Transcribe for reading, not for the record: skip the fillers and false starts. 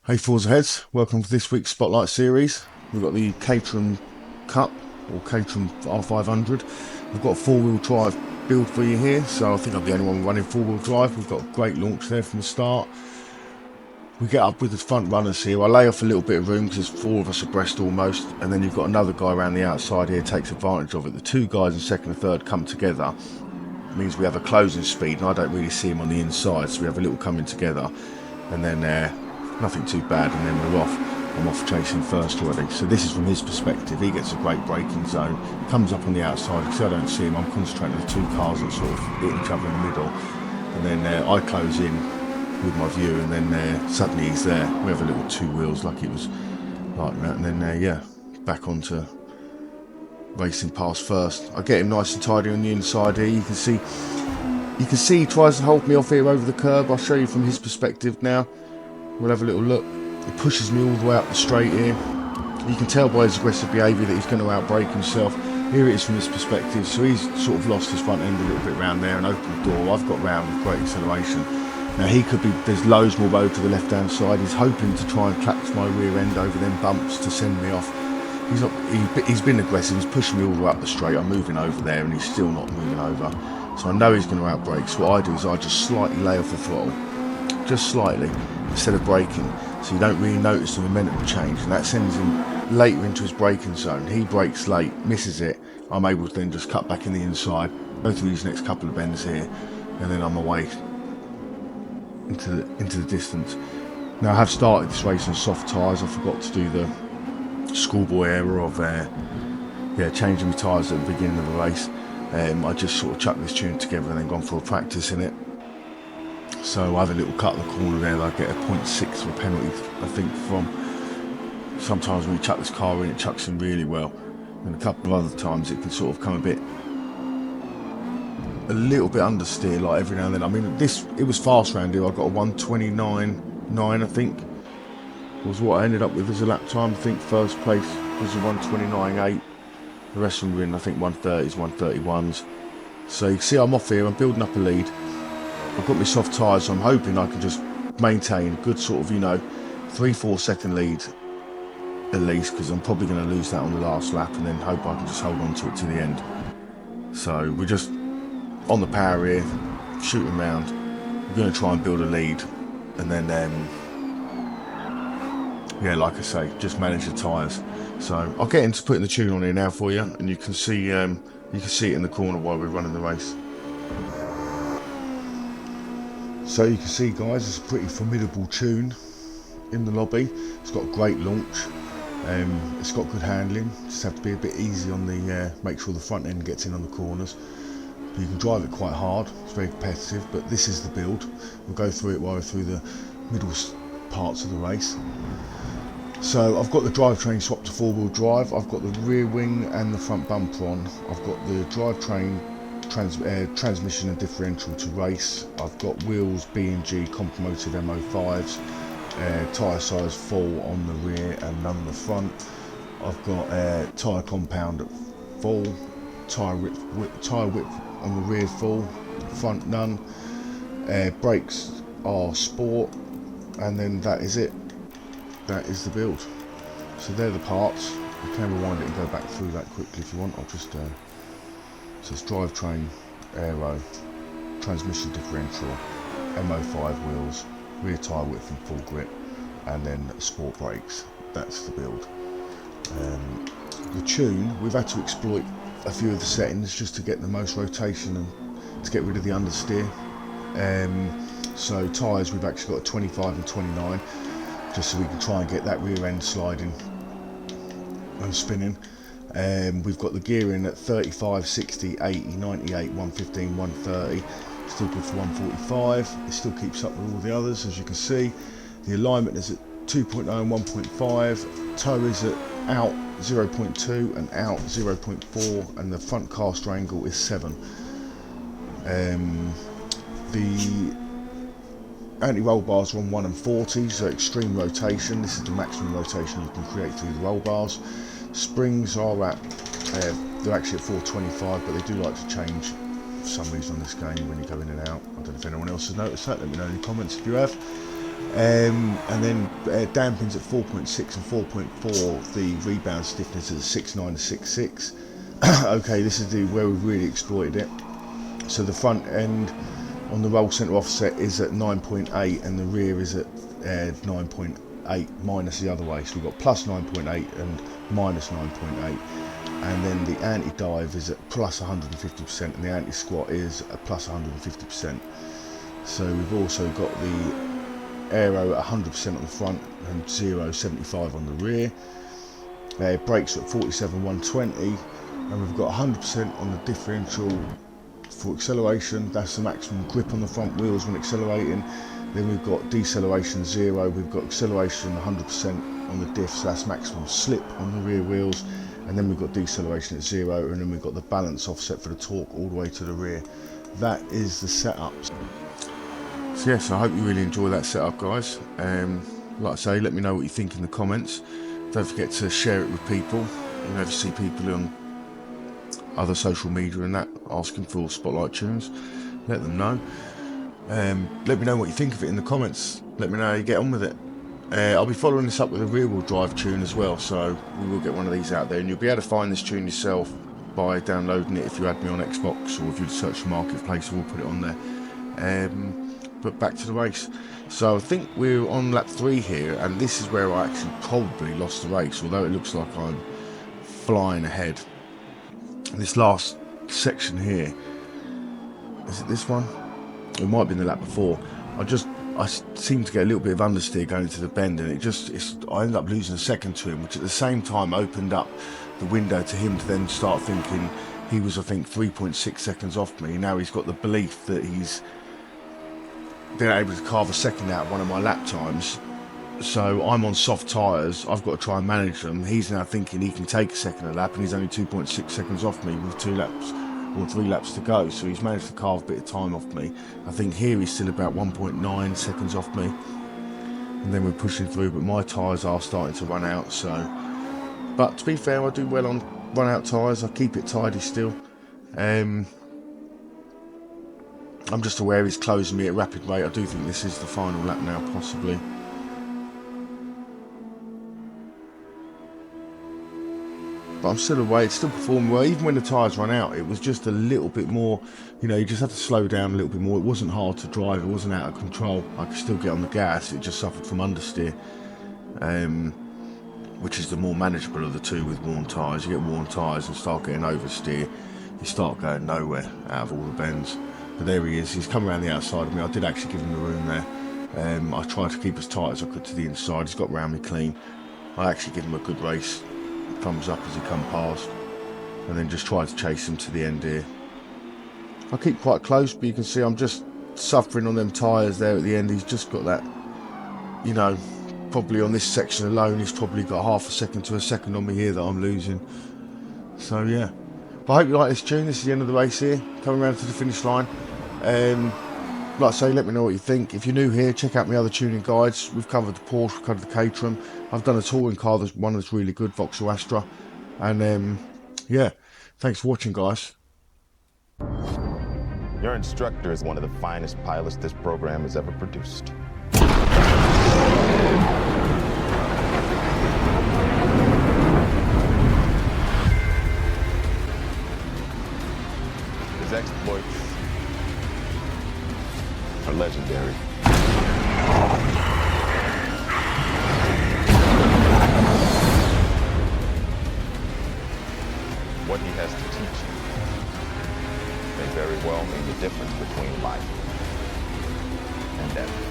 Hey Forza heads, welcome to this week's Spotlight series. We've got the Caterham Cup, or Caterham R500. We've got a four-wheel drive build for you here, so I think I'm the only one running four-wheel drive. We've got a great launch there from the start. We get up with the front runners here. I lay off a little bit of room because there's four of us abreast almost, and then you've got another guy around the outside here, takes advantage of it. The two guys in second and third come together. It means we have a closing speed, and I don't really see him on the inside, so we have a little coming together, and then nothing too bad, and then we're off. I'm off chasing first already. So this is from his perspective. He gets a great braking zone, comes up on the outside because I don't see him. I'm concentrating on the two cars that sort of hit each other in the middle, and then I close in with my view, and then suddenly he's there. We have a little two wheels like it was like that, and then yeah, back onto racing past first. I get him nice and tidy on the inside here. You can see he tries to hold me off here over the curb. I'll show you from his perspective now. We'll have a little look. He pushes me all the way up the straight here. You can tell by his aggressive behaviour that he's going to outbrake himself. Here it is from his perspective. So he's sort of lost his front end a little bit round there and opened the door. I've got round with great acceleration. Now he could be, there's loads more over to the left hand side. He's hoping to try and catch my rear end over them bumps to send me off. He's been aggressive. He's pushing me all the way up the straight. I'm moving over there and he's still not moving over. So I know he's going to outbrake. So what I do is I just slightly lay off the throttle. Just slightly, instead of braking, so you don't really notice the momentum change, and that sends him later into his braking zone. He brakes late, misses it. I'm able to then just cut back in the inside, go through these next couple of bends here, and then I'm away into the distance. Now I have started this race on soft tyres. I forgot to do the schoolboy error of changing my tyres at the beginning of the race. I just sort of chucked this tune together and then gone for a practice in it. So I have a little cut in the corner there that I get a 0.6 for a penalty, I think, from. Sometimes when you chuck this car in, it chucks in really well, and a couple of other times it can sort of come a little bit understeer, like every now and then. I mean, it was fast round here. I got a 1:29.9, I think, was what I ended up with as a lap time. I think first place was a 1:29.8. The rest of them were in, I think, 1:30s, 1:31s. So you can see I'm off here. I'm building up a lead. I've got my soft tyres, so I'm hoping I can just maintain a good sort of, 3-4 second lead at least, because I'm probably going to lose that on the last lap, and then hope I can just hold on to it to the end. So we're just on the power here, shooting round. We're going to try and build a lead, and then yeah, like I say, just manage the tyres. So I'll get into putting the tune on here now for you, and you can see it in the corner while we're running the race. So you can see, guys, it's a pretty formidable tune in the lobby. It's got a great launch. It's got good handling. Just have to be a bit easy on the make sure the front end gets in on the corners. You can drive it quite hard. It's very competitive, but this is the build. We'll go through it while we're through the middle parts of the race. So I've got the drivetrain swapped to four-wheel drive. I've got the rear wing and the front bumper on. I've got the drivetrain transmission and differential to race. I've got wheels B&G compromoted MO5s, tyre size full on the rear and none on the front. I've got tyre compound at full, tyre width on the rear full, front none. Brakes are sport, and then that is it. That is the build. So they're the parts. You can rewind it and go back through that quickly if you want. I'll just so it's drivetrain, aero, transmission differential, MO5 wheels, rear tyre width and full grip, and then sport brakes. That's the build. The tune, we've had to exploit a few of the settings just to get the most rotation and to get rid of the understeer. So tyres, we've actually got a 25 and 29, just so we can try and get that rear end sliding and spinning. We've got the gearing at 35, 60, 80, 98, 115, 130. Still good for 145. It still keeps up with all the others, as you can see. The alignment is at 2.0 and 1.5. Toe is at out 0.2 and out 0.4, and the front caster angle is 7. The anti-roll bars are on 1 and 40, so extreme rotation. This is the maximum rotation you can create through the roll bars. Springs are at, they're actually at 425, but they do like to change for some reason on this game when you go in and out. I don't know if anyone else has noticed that. Let me know in the comments if you have. And then dampings at 4.6 and 4.4, the rebound stiffness is 6.9 and 6.6. Okay, this is where we've really exploited it. So the front end on the roll centre offset is at 9.8 and the rear is at 9.8 minus the other way. So we've got plus 9.8 and minus 9.8. And then the anti-dive is at plus 150% and the anti-squat is at plus 150%. So we've also got the aero at 100% on the front and 0.75 on the rear. Brakes at 47 120, and we've got 100% on the differential for acceleration. That's the maximum grip on the front wheels when accelerating. Then we've got deceleration 0, we've got acceleration 100% on the diff, so that's maximum slip on the rear wheels. And then we've got deceleration at 0, and then we've got the balance offset for the torque all the way to the rear. That is the setup. So yes, I hope you really enjoy that setup, guys. Like I say, let me know what you think in the comments. Don't forget to share it with people. You know, if you see people on other social media and that asking for Spotlight tunes, let them know. Let me know what you think of it in the comments. Let me know how you get on with it. I'll be following this up with a rear wheel drive tune as well, so we will get one of these out there, and you'll be able to find this tune yourself by downloading it if you add me on Xbox, or if you search the Marketplace, we'll put it on there. But back to the race. So I think we're on lap 3 here, and this is where I actually probably lost the race, although it looks like I'm flying ahead. This last section here, is it this one? It might be in the lap before. I seem to get a little bit of understeer going into the bend, and I ended up losing a second to him, which at the same time opened up the window to him to then start thinking he was, I think, 3.6 seconds off me. Now he's got the belief that he's been able to carve a second out of one of my lap times. So I'm on soft tyres, I've got to try and manage them. He's now thinking he can take a second a lap, and he's only 2.6 seconds off me with 2 laps or 3 laps to go, so he's managed to carve a bit of time off me. I think here he's still about 1.9 seconds off me, and then we're pushing through, but my tyres are starting to run out. So, but to be fair, I do well on run out tyres. I keep it tidy still. I'm just aware he's closing me at rapid rate. I do think this is the final lap now, possibly. But I'm still away, it's still performing well. Even when the tyres run out, it was just a little bit more, you know, you just had to slow down a little bit more. It wasn't hard to drive, it wasn't out of control. I could still get on the gas, it just suffered from understeer, which is the more manageable of the two with worn tyres. You get worn tyres and start getting oversteer, you start going nowhere out of all the bends. But there he is, he's come around the outside of me. I did actually give him the room there. I tried to keep as tight as I could to the inside. He's got round me clean. I actually give him a good race. Thumbs up as he come past, and then just try to chase him to the end here. I keep quite close, but you can see I'm just suffering on them tyres there at the end. He's just got that, you know, probably on this section alone, he's probably got half a second to a second on me here that I'm losing. So yeah, but I hope you like this tune. This is the end of the race here, coming around to the finish line. Like I say, let me know what you think. If you're new here, check out my other tuning guides. We've covered the Porsche, we've covered the Caterham. I've done a touring car, there's one that's really good, Vauxhall Astra. And yeah, thanks for watching, guys. Your instructor is one of the finest pilots this program has ever produced. His exploits are legendary. What he has to teach you may very well mean the difference between life and death.